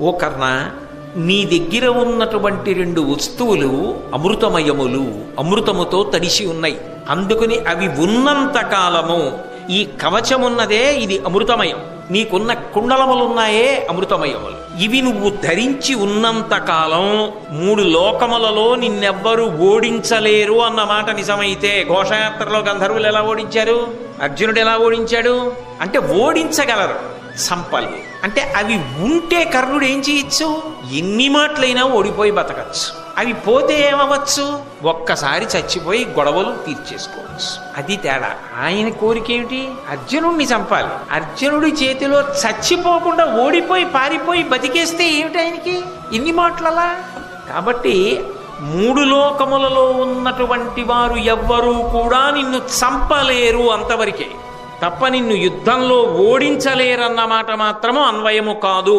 ఓ కర్ణ, నీ దగ్గర ఉన్నటువంటి 2 వస్తువులు అమృతమయములు, అమృతముతో తడిసి ఉన్నాయి. అందుకని అవి ఉన్నంత కాలము ఈ కవచమున్నదే ఇది అమృతమయం. నీకున్న కుండలములున్నాయే అమృతమయములు. ఇవి నువ్వు ధరించి ఉన్నంత కాలం 3 లోకములలో నిన్నెవ్వరూ ఓడించలేరు అన్నమాట నిజమైతే, ఘోషయాత్రలో గంధర్వులు ఎలా ఓడించారు, అర్జునుడు ఎలా ఓడించాడు అంటే ఓడించగలరు, సంపలు. అంటే అవి ఉంటే కర్ణుడు ఏం చేయొచ్చు, ఎన్ని మాటలైనా ఓడిపోయి బతకచ్చు. అవి పోతే ఏమవచ్చు, ఒక్కసారి చచ్చిపోయి గొడవలు తీర్చేసుకోవచ్చు. అది తేడా. ఆయన కోరిక ఏమిటి, అర్జునుడిని చంపాలి. అర్జునుడి చేతిలో చచ్చిపోకుండా ఓడిపోయి పారిపోయి బతికేస్తే ఏమిటి ఆయనకి, ఎన్ని మాటలలా. కాబట్టి 3 లోకములలో ఉన్నటువంటి వారు ఎవ్వరూ కూడా నిన్ను చంపలేరు అంతవరకే తప్ప నిన్ను యుద్ధంలో ఓడించలేరన్నమాట మాత్రము అన్వయము కాదు.